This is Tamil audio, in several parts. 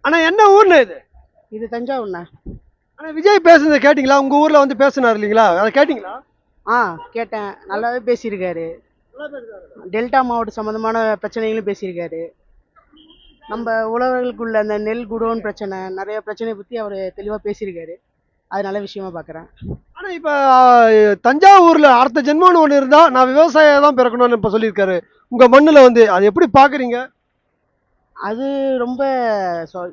ஆனா என்ன ஊர்ல இது? இது தஞ்சாவூர்ண்ணா. ஆனா விஜய் பேசுனதை கேட்டீங்களா? உங்க ஊர்ல வந்து பேசினார் இல்லைங்களா, அதை கேட்டீங்களா? ஆ, கேட்டேன். நல்லாவே பேசியிருக்காரு. டெல்டா மாவட்டம் சம்மந்தமான பிரச்சனைகளும் பேசியிருக்காரு. நம்ம உழவர்களுக்குள்ள அந்த நெல் குடோன் பிரச்சனை, நிறைய பிரச்சனையை பற்றி அவர் தெளிவாக பேசியிருக்காரு. அது நல்ல விஷயமா பார்க்குறேன். ஆனா இப்ப தஞ்சாவூர்ல அடுத்த ஜென்மம்னு ஒண்ணு இருந்தா நான் விவசாயியா தான் பிறக்கணும்னு இப்ப சொல்லியிருக்காரு. உங்க மண்ணுல வந்து அது எப்படி பாக்குறீங்க? அது ரொம்ப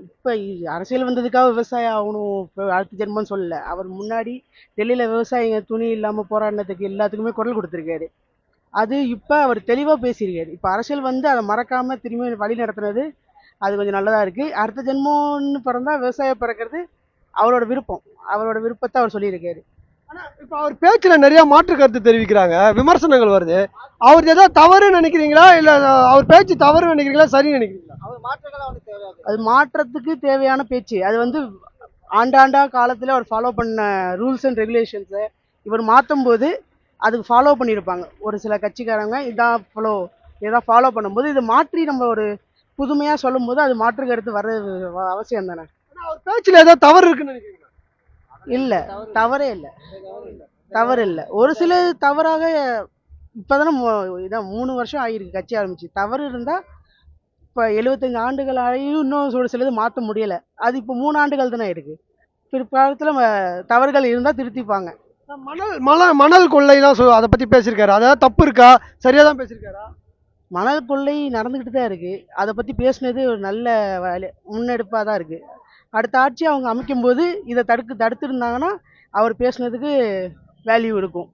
இப்போ அரசியல் வந்ததுக்காக விவசாயம் ஆகணும், இப்போ அடுத்த ஜென்மம்னு சொல்லல. அவர் முன்னாடி டெல்லியில் விவசாயிங்க துணி இல்லாமல் போராடினதுக்கு எல்லாத்துக்குமே குரல் கொடுத்துருக்காரு. அது இப்போ அவர் தெளிவாக பேசியிருக்காரு. இப்போ அரசியல் வந்து அதை மறக்காமல் திரும்பி வழி நடத்துனது அது கொஞ்சம் நல்லதாக இருக்குது. அடுத்த ஜென்மம்னு பிறந்தா விவசாயம் பிறக்கிறது அவரோட விருப்பம். அவரோட விருப்பத்தை அவர் சொல்லியிருக்காரு. ஆனா இப்ப அவர் பேச்சுல நிறைய மாற்று கருத்து தெரிவிக்கிறாங்க, விமர்சனங்கள் வருது. அவர் ஏதாவது தவறு நினைக்கிறீங்களா, இல்ல அவர் பேச்சு தவறு நினைக்கிறீங்களா, சரி நினைக்கிறீங்களா? அது மாற்றத்துக்கு தேவையான பேச்சு. அது வந்து ஆண்டாண்டா காலத்தில் அவர் ஃபாலோ பண்ண ரூல்ஸ் அண்ட் ரெகுலேஷன்ஸை இவர் மாற்றும் போது அதுக்கு ஃபாலோ பண்ணியிருப்பாங்க ஒரு சில கட்சிக்காரங்க. இதான் ஃபாலோ பண்ணும்போது இதை மாற்றி நம்ம ஒரு புதுமையாக சொல்லும்போது அது மாற்று கருத்து வர்றது அவசியம் தானே. அவர் பேச்சுல ஏதாவது தவறு இருக்குன்னு நினைக்கிறீங்களா? இல்லை, தவறே இல்லை. தவறு இல்லை. ஒரு சில தவறாக இப்போதானே இதான் 3 வருஷம் ஆகிருக்கு கட்சி ஆரம்பிச்சு. தவறு இருந்தால் இப்போ 75 ஆண்டுகள் ஆகியும் இன்னும் ஒரு சிலது மாற்ற முடியலை. அது இப்போ 3 ஆண்டுகள் தானே இருக்குது. பிற்காலத்தில் தவறுகள் இருந்தால் திருத்திப்பாங்க. மணல் கொள்ளைலாம் அதை பத்தி பேசியிருக்காரு. அதாவது தப்பு இருக்கா, சரியா தான் பேசியிருக்காரா? மணல் கொள்ளை நடந்துக்கிட்டு தான் இருக்குது. அதை பற்றி பேசுனது ஒரு நல்ல முன்னெடுப்பாக தான் இருக்குது. அடுத்த ஆட்சி அவங்க அமைக்கும் போது இதை தடுத்துருந்தாங்கன்னா அவர் பேசுனதுக்கு வேல்யூ இருக்கும்.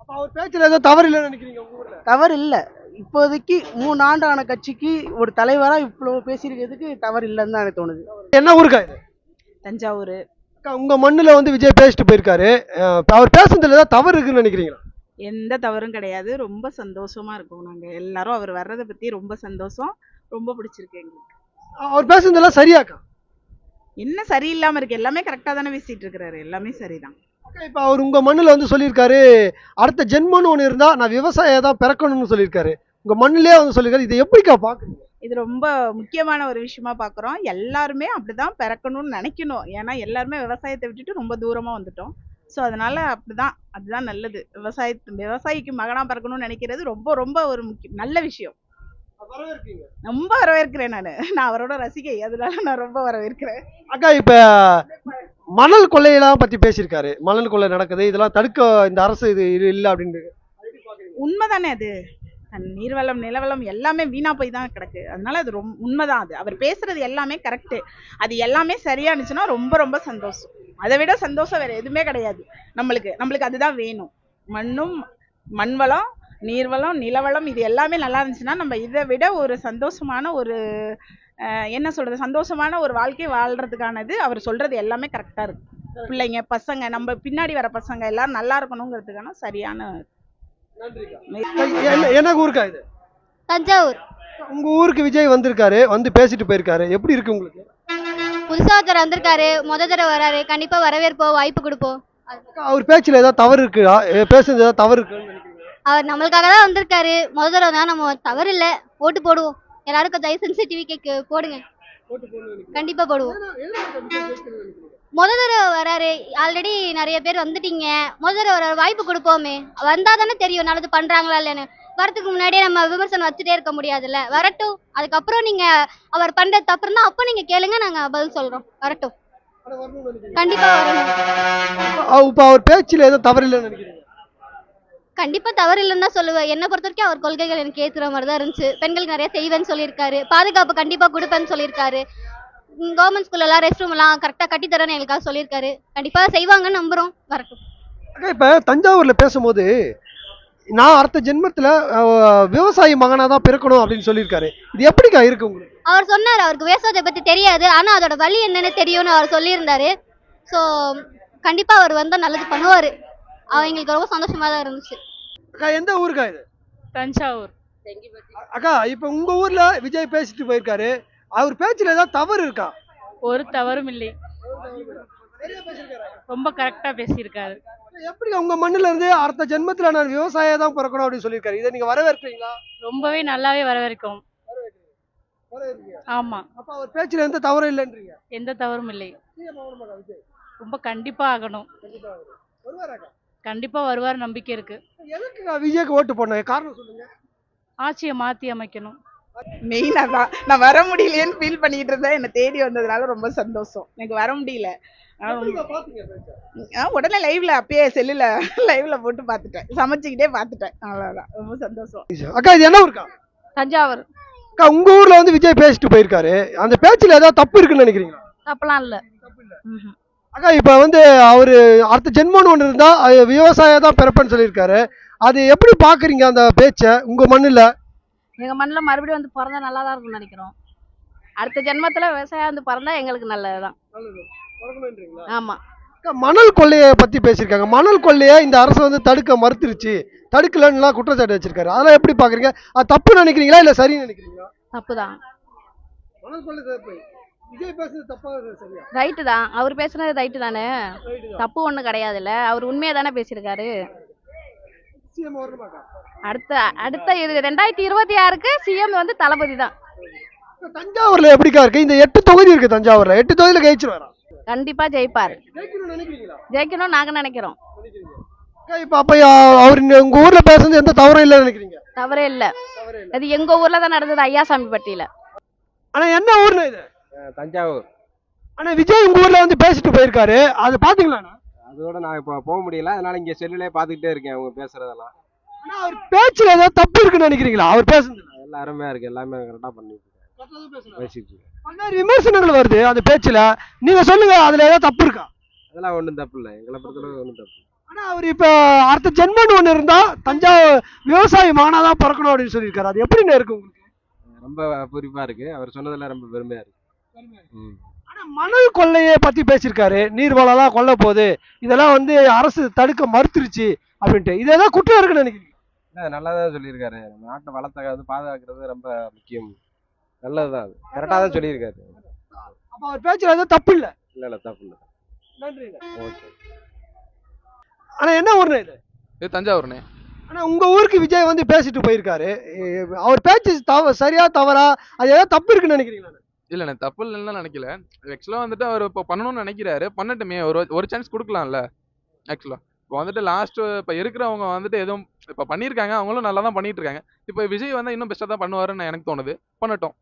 அப்போ அவர் பேச்சில் ஏதோ தவறு இல்லைன்னு நினைக்கிறீங்க உங்க ஊர்ல? தவறு இல்லை. இப்போதைக்கு 3 ஆண்டான கட்சிக்கு ஒரு தலைவராக இவ்வளோ பேசியிருக்கிறதுக்கு தவறு இல்லைன்னு தான் எனக்கு தோணுது. என்ன ஊருக்கா இது? தஞ்சாவூர். உங்க மண்ணுல வந்து விஜய் பேசிட்டு போயிருக்காரு. அவர் பேசுனதுல ஏதாவது தவறு இருக்குன்னு நினைக்கிறீங்களா? எந்த தவறும் கிடையாது. ரொம்ப சந்தோஷமா இருக்கோம் நாங்க எல்லாரும். அவர் வர்றதை பத்தி ரொம்ப சந்தோஷம். ரொம்ப பிடிச்சிருக்கு எங்களுக்கு. அவர் பேசுனதெல்லாம் சரியாக்கா? என்ன சரியில்லாம இருக்கு? எல்லாமே கரெக்டா தானே பேசிட்டு இருக்கிறாரு. எல்லாமே சரிதான். இப்ப அவர் உங்க மண்ணுல வந்து சொல்லியிருக்காரு, அடுத்த ஜென்மம்னு ஒண்ணு இருந்தா நான் விவசாயியா தான் பிறக்கணும்னு சொல்லியிருக்காரு. உங்க மண்ணிலே வந்து சொல்லியிருக்காரு. இதை எப்படிக்கா பாக்குறீங்க? இது ரொம்ப முக்கியமான ஒரு விஷயமா பாக்குறோம். எல்லாருமே அப்படிதான் பிறக்கணும்னு நினைக்கணும். ஏன்னா எல்லாருமே விவசாயத்தை விட்டுட்டு ரொம்ப தூரமா வந்துட்டோம். ஸோ அதனால அப்படிதான், அதுதான் நல்லது. விவசாயிக்கு மகனா பிறக்கணும்னு நினைக்கிறது ரொம்ப ரொம்ப ஒரு நல்ல விஷயம். ரொம்ப வரவேற்கிறேன். நான் அவரோட ரசிகை, அதனால நான் ரொம்ப வரவேற்கிறேன். அக்கா, இப்ப மணல் கொள்ளையெல்லாம் பத்தி பேசியிருக்காரு. மணல் கொள்ளை நடக்குது, இதெல்லாம் தடுக்க இந்த அரசு இது இல்லை அப்படின்னு. உண்மைதானே அது? நீர்வளம் நிலவளம் எல்லாமே வீணா போய் தான் கிடக்கு. அதனால அது ரொம்ப உண்மைதான். அது அவர் பேசுறது எல்லாமே கரெக்டு. அது எல்லாமே சரியா இருந்துச்சுன்னா ரொம்ப ரொம்ப சந்தோஷம். அதை விட சந்தோஷம் வேற எதுவுமே கிடையாது. நம்மளுக்கு அதுதான் வேணும். மண்வளம், நீர்வளம், நிலவளம் இது எல்லாமே நல்லா இருந்துச்சுன்னா நம்ம இதை விட ஒரு சந்தோஷமான ஒரு என்ன சொல்றது, சந்தோஷமான ஒரு வாழ்க்கை வாழ்றதுக்கானது அவர் சொல்றது எல்லாமே கரெக்டா இருக்கு. பிள்ளைங்க, பசங்க, நம்ம பின்னாடி வர பசங்க எல்லாரும் நல்லா இருக்கணுங்கிறதுக்கான சரியான. என்ன ஊருக்கா இது? தஞ்சாவூர். உங்க ஊருக்கு விஜய் வந்திருக்காரு, வந்து பேசிட்டு போயிருக்காரு. எப்படி இருக்கு உங்களுக்கு? புதுசா ஒருத்தர் வந்திருக்காரு, தடவை வராரு. கண்டிப்பா வரவேற்போம், வாய்ப்பு கொடுப்போம். அவர் பேச்சுல ஏதாவது தவறு இருக்குதா, பேசுறது ஏதாவது தவறு இருக்குன்னு நினைக்கிறீங்க? அவர் நம்மளுக்காக தான் வந்திருக்காரு. தடவை தான், நம்ம தவறு இல்லை, ஓட்டு போடுவோம். எல்லாருக்கும் தயவு செஞ்சு டிவி போடுங்க. கண்டிப்பா போடுவோம். தடவை வராரு, ஆல்ரெடி நிறைய பேர் வந்துட்டீங்க. தடவை வர வாய்ப்பு கொடுப்போமே. வந்தா தானே தெரியும் நல்லது பண்றாங்களா இல்லைன்னு. வரத்துக்கு முன்னாடியே நம்ம விமர்சனம் வச்சுட்டே இருக்க முடியாதுல்ல. வரட்டும், அதுக்கப்புறம் நீங்க அவர் பண்றது தப்பு இருந்தா அப்போ நீங்க கேளுங்க, நாங்க பதில் சொல்றோம். வரட்டும், கண்டிப்பா வரணும். இப்ப அவர் பேச்சுல ஏதோ தவறு இல்லைன்னு நினைக்கிறீங்க? கண்டிப்பா தவறு இல்லைன்னு தான் சொல்லுவேன். என்ன பொறுத்த வரைக்கும் அவர் கொள்கைகள் எனக்கு ஏத்துற மாதிரி தான் இருந்துச்சு. பெண்களுக்கு நிறைய செய்வேன்னு சொல்லியிருக்காரு, பாதுகாப்பு கண்டிப்பா கொடுப்பேன்னு சொல்லியிருக்காரு. கவர்மெண்ட் ஸ்கூல்ல எல்லாம் ரெஸ்ட் ரூம் எல்லாம் கரெக்டா கட்டி தரேன்னு எங்களுக்காக சொல்லியிருக்காரு. கண்டிப்பா செய்வாங்கன்னு நம்புறோம். வரட்டும். இப்ப தஞ்சாவூர்ல பேசும்போது நான் அடுத்த ஜென்மத்துல விவசாயி மகனா தான் பிறக்கணும் அப்படின்னு சொல்லியிருக்காரு. இது எப்படிக்கா இருக்கு உங்களுக்கு? அவர் சொன்னாரு அவருக்கு விவசாயத்தை பத்தி தெரியாது, ஆனா அதோட வழி என்னன்னு தெரியும்னு அவர் சொல்லியிருந்தாரு. ஸோ கண்டிப்பா அவர் வந்தா நல்லது பண்ணுவாரு. அவங்களுக்கு ரொம்ப சந்தோஷமா தான் இருந்துச்சு. அக்கா, எந்த ஊருக்கா இது? தஞ்சாவூர். அக்கா, இப்ப உங்க ஊர்ல விஜய் பேசிட்டு போயிருக்காரு. அவர் பேச்சுல ஏதாவது தவறு இருக்கா? ஒரு தவறும் இல்லை. ரொம்ப கரெக்டா பேசியிருக்காரு. எப்படி உங்க மண்ணுல இருந்து அடுத்த ஜென்மத்துல நான் விவசாயியா தான் பிறக்கணும் அப்படின்னு சொல்லியிருக்காரு. இதை நீங்க வரவேற்கிறீங்களா? ரொம்பவே நல்லாவே வரவேற்கும். ஆமா, அப்ப அவர் பேச்சுல எந்த தவறும் இல்லைன்றீங்க. எந்த தவறும் இல்லை. சிஎம் ஆகணுமாக்கா விஜய்? ரொம்ப கண்டிப்பா ஆகணும். கண்டிப்பா ஆகணும். வருவாராக்கா? கண்டிப்பா வருவார், நம்பிக்கை இருக்கு. எதுக்குக்கா விஜய்க்கு ஓட்டு போடணும்? காரணம் சொல்லுங்க. ஆட்சியை மாத்தி அமைக்கணும். மெயினா தான் நான் வர முடியலையேன்னு ஃபீல் பண்ணிட்டு இருந்தேன். என்னை தேடி வந்ததுனால ரொம்ப சந்தோஷம். எனக்கு வர முடியல. ஆனா எப்படிக்கா பாத்தீங்க பேச்ச? உடனே லைவ்ல அப்பயே செல்லுல லைவ்ல போட்டு பார்த்துட்டேன். சமைச்சுக்கிட்டே பார்த்துட்டேன். அவ்வளவுதான். ரொம்ப சந்தோஷம். அக்கா இது என்ன ஊருக்கா? தஞ்சாவூர். அக்கா உங்க ஊர்ல வந்து விஜய் பேசிட்டு போயிருக்காரு. அந்த பேச்சுல ஏதாவது தப்பு இருக்குன்னு நினைக்கிறீங்களா? தப்பலாம் இல்ல. அக்கா இப்ப வந்து அவரு அடுத்த ஜென்மம்னு ஒண்ணு இருந்தா அது விவசாயம் தான் பிறப்புன்னு சொல்லியிருக்காரு. அது எப்படி பாக்குறீங்க அந்த பேச்ச உங்க மண்ணுல? எங்க மண்ணில் மறுபடியும் வந்து பிறந்தா நல்லா தான் இருக்கும்னு நினைக்கிறோம். அடுத்த ஜென்மத்துல விவசாயம் வந்து பிறந்தா எங்களுக்கு நல்லதுதான். ஆமா. அக்கா, மணல் கொள்ளையை பத்தி பேசியிருக்காங்க. மணல் கொள்ளையை இந்த அரசு வந்து தடுக்க மறுத்துருச்சு, தடுக்கலன்னுலாம் குற்றச்சாட்டு வச்சிருக்காரு. அதெல்லாம் எப்படி பாக்குறீங்க? அது தப்பு நினைக்கிறீங்களா இல்ல சரின்னு நினைக்கிறீங்களா? தப்புதான். மணல் கொள்ளை தப்பு. விஜய் பேசுறது தப்பா சரியா? ரைட்டு தான், அவர் பேசுனது ரைட்டு தானே. தப்பு ஒன்றும் கிடையாதுல்ல, அவர் உண்மையை தானே பேசியிருக்காரு. சிஎம் வரணுமாக்கா? அடுத்த அடுத்த இது 2026க்கு சிஎம் வந்து தளபதி தான். தஞ்சாவூர்ல எப்படிக்கா இருக்கு? இந்த 8 தொகுதி இருக்கு தஞ்சாவூர்ல. 8 தொகுதியில ஜெயிச்சிருவாரா? கண்டிப்பா ஜெயிப்பார். ஜெயிக்கணும்னு நினைக்கிறீங்களா? ஜெயிக்கணும் நாங்க நினைக்கிறோம். அக்கா, இப்ப அப்ப அவர் உங்க ஊர்ல பேசுறது எந்த தவறும் இல்லைன்னு நினைக்கிறீங்க? தவறே இல்ல. அது எங்க ஊர்ல தான் நடந்தது, ஐயாசாமி பட்டியில. ஆனா என்ன ஊர்ல இது? தஞ்சாவூர். ஆனா விஜய் உங்க ஊர்ல வந்து பேசிட்டு போயிருக்காரு. அது பாத்தீங்களா? அதோட நான் இப்போ போக முடியல, அதனால இங்க செல்லுலேயே பார்த்துக்கிட்டே இருக்கேன் அவங்க பேசுறதெல்லாம். ஆனா அவர் பேச்சுல ஏதாவது தப்பு இருக்குன்னு நினைக்கிறீங்களா? அவர் பேசுறது எல்லாம் அருமையா இருக்கு, எல்லாமே கரெக்டாக பண்ணிட்டு இருக்கேன், பேசிட்டு இருக்கேன். பல்வேறு விமர்சனங்கள் வருது அந்த பேச்சுல. நீங்க சொல்லுங்க, அதுல ஏதாவது தப்பு இருக்கா? அதெல்லாம் ஒன்றும் தப்பு இல்லை, எங்களை பொறுத்தளவு ஒன்றும் தப்பு இல்லை. ஆனா அவர் இப்ப அடுத்த ஜென்மம்னு ஒண்ணு இருந்தா தஞ்சாவூர் விவசாயி மானாதான் பிறக்கணும் அப்படின்னு சொல்லியிருக்காரு. அது எப்படின்னு இருக்கு உங்களுக்கு? ரொம்ப பூரிப்பா இருக்கு, அவர் சொன்னதெல்லாம் ரொம்ப பெருமையா இருக்கு. ம். ஆனா மணல் கொள்ளையை பத்தி பேசியிருக்காரு. நீர்வளம்லாம் கொல்ல போகுது, இதெல்லாம் வந்து அரசு தடுக்க மறுத்துருச்சு அப்படின்ட்டு. இது ஏதாவது குற்றம் இருக்குன்னு நினைக்கிறீங்க? இல்லை, நல்லா தான் சொல்லியிருக்காரு. நம்ம நாட்டை வளத்தை வந்து பாதுகாக்கிறது ரொம்ப முக்கியம், நல்லதுதான், அது கரெக்டாக தான் சொல்லியிருக்காரு. அப்ப அவர் பேச்சுல ஏதாவது தப்பு இல்ல? இல்லை இல்லை, தப்பு இல்லை. நன்றிங்க. ஓகே. ஆனா என்ன ஊர்னு இது? இது தஞ்சாவூர்ண்ணே. ஆனா உங்க ஊருக்கு விஜய் வந்து பேசிட்டு போயிருக்காரு. அவர் பேச்சு சரியா தவறா? அது ஏதாவது தப்பு இருக்குன்னு நினைக்கிறீங்களா? இல்லைண்ணே, தப்பு இல்லைன்னு நினைக்கல. ஆக்சுவலாக வந்துட்டு அவர் இப்போ பண்ணணும்னு நினைக்கிறாரு, பண்ணட்டுமே. ஒரு சான்ஸ் கொடுக்கலாம்ல. ஆக்சுவலாக இப்போ வந்துட்டு லாஸ்ட்டு இப்போ இருக்கிறவங்க வந்துட்டு எதுவும் இப்போ பண்ணியிருக்காங்க, அவங்களும் நல்லா தான் பண்ணிட்டு இருக்காங்க. இப்போ விஜய் வந்து இன்னும் பெஸ்ட்டாக தான் பண்ணுவாருன்னு எனக்கு தோணுது. பண்ணட்டும்.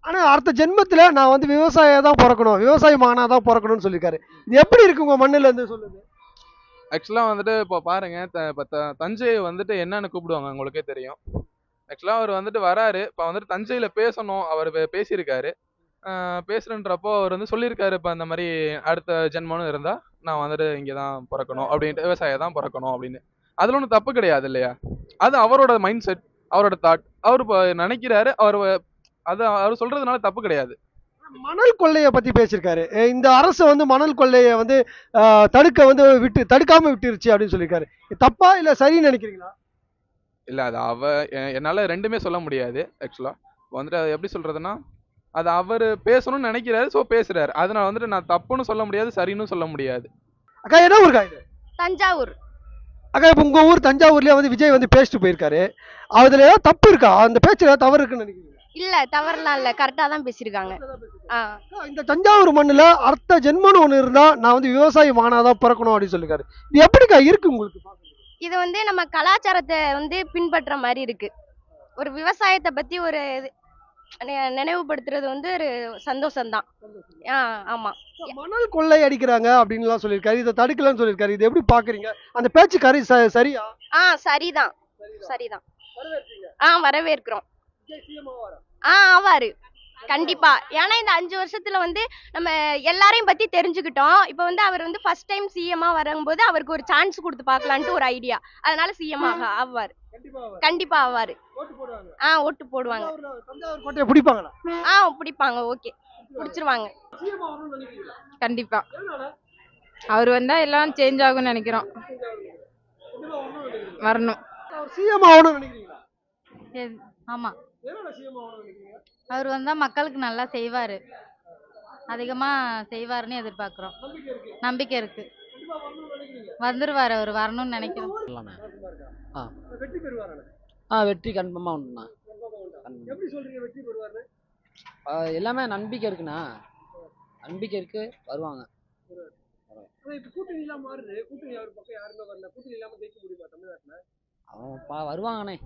ஆனா அடுத்த ஜென்மத்துல நான் வந்து விவசாயம் தான் பிறக்கணும், விவசாய மகனா தான் பிறக்கணும்னு சொல்லியிருக்காரு. இது எப்படி இருக்கு உங்க மண்ணுல இருந்து சொல்லுங்க. ஆக்சுவலாக வந்துட்டு இப்போ பாருங்க, இப்போ தஞ்சையை வந்துட்டு என்னன்னு கூப்பிடுவாங்க உங்களுக்கே தெரியும். ஆக்சுவலாக அவர் வந்துட்டு வராரு, இப்போ வந்துட்டு தஞ்சையில் பேசணும், அவர் பேசியிருக்காரு. பேசுறன்றப்போ அவர் வந்து சொல்லியிருக்காரு, இப்போ அந்த மாதிரி அடுத்த ஜென்மம்னு இருந்தால் நான் வந்துட்டு இங்கே தான் பிறக்கணும் அப்படின்ட்டு, விவசாயம் தான் பிறக்கணும் அப்படின்னு. அதில் ஒன்றும் தப்பு கிடையாது இல்லையா? அது அவரோட மைண்ட் செட், அவரோட தாட். அவர் இப்போ நினைக்கிறாரு, அது அவர் சொல்றதுனால தப்பு கிடையாது. மணல் கொள்ளையை பத்தி பேசியிருக்காரு. இந்த அரசு வந்து மணல் கொள்ளையை வந்து தடுக்காம விட்டுருச்சு அப்படின்னு சொல்லியிருக்காரு. இது தப்பா இல்ல சரின்னு நினைக்கிறீங்களா? இல்லை, அது என்னால் ரெண்டுமே சொல்ல முடியாது. ஆக்சுவலாக வந்துட்டு அது எப்படி சொல்றதுன்னா, அது அவர் பேசணும்னு நினைக்கிறாரு, ஸோ பேசுறாரு. அதனால வந்துட்டு நான் தப்புன்னு சொல்ல முடியாது, சரின்னு சொல்ல முடியாது. அக்கா என்ன ஊருக்கா இது? தஞ்சாவூர். அக்கா இப்ப உங்க ஊர் தஞ்சாவூர்லயே வந்து விஜய் வந்து பேசிட்டு போயிருக்காரு. அதுல ஏதாவது தப்பு இருக்கா? அந்த பேச்சுல ஏதாவது தவறு இருக்குன்னு நினைக்கிறீங்களா? இல்ல, தவறுலாம் இல்ல, கரெக்டா தான் பேசியிருக்காங்க. அக்கா, இந்த தஞ்சாவூர் மண்ணுல அடுத்த ஜென்மம்னு ஒண்ணு இருந்தா நான் வந்து விவசாயி மகனாதான் பிறக்கணும் அப்படின்னு சொல்லிருக்காரு. இது எப்படிக்கா இருக்கு உங்களுக்கு? இது வந்து நம்ம கலாச்சாரத்தை வந்து பின்பற்ற மாதிரி இருக்கு. ஒரு விவசாயத்தை பத்தி ஒரு நினைவுபடுத்துறது வந்து ஒரு சந்தோஷம்தான். ஆமா. மணல் கொள்ளை அடிக்கிறாங்க அப்படின்லாம் சொல்லியிருக்காரு. இதை தடுக்கலன்னு சொல்லியிருக்காரு. இது எப்படி பாக்குறீங்க? அந்த பேச்சு சரியா? சரிதான். சரிதான். வரவேற்கிறோம். ஆவாரு கண்டிப்பா. ஏன்னா இந்த 5 வருஷத்துல வந்து நம்ம எல்லாரையும் பத்தி தெரிஞ்சுக்கிட்டோம். இப்ப வந்து அவர் வந்து ஃபர்ஸ்ட் டைம் சிஎம்மா வரும்போது அவருக்கு ஒரு சான்ஸ் கொடுத்து பார்க்கலான்ட்டு ஒரு ஐடியா. அதனால சிஎம் ஆவாரு. கண்டிப்பா ஆவாரு. ஓட்டு போடுவாங்க. தஞ்சாவூர் கோட்டையை பிடிப்பாங்களா? பிடிப்பாங்க. ஓகே, பிடிச்சிருவாங்க கண்டிப்பா. அவர் வந்தா எல்லாம் சேஞ்ச் ஆகும்னு நினைக்கிறோம். வரணும். சிஎம் ஆகணும்னு நினைக்கிறீங்களா? ஆமா, எதனால சிஎம் ஆகணும்னு நினைக்கிறீங்க? அவர் வந்தா மக்களுக்கு நல்லா செய்வாரு, அதிகமா செய்வாருன்னு எதிர்பார்க்கிறோம். நம்பிக்கை இருக்கு. வந்துருவாரு, அவர் வரணும்னு நினைக்கிறோம். வெற்றி பெறுவாரா? வெற்றி கன்ஃபார்மாக உண்டுண்ணா. எப்படி சொல்றீங்க வெற்றி பெறுவாரு? எல்லாமே நம்பிக்கை இருக்குண்ணா. நம்பிக்கை இருக்கு, வருவாங்க. ஆனா இப்ப கூட்டணி எல்லாம் மாறுது. கூட்டணி அவர் பக்கம் யாருமே வரல. கூட்டணி இல்லாம ஜெயிக்க முடியுமா தமிழ்நாட்டுல? அவன் வருவாங்கண்ணே.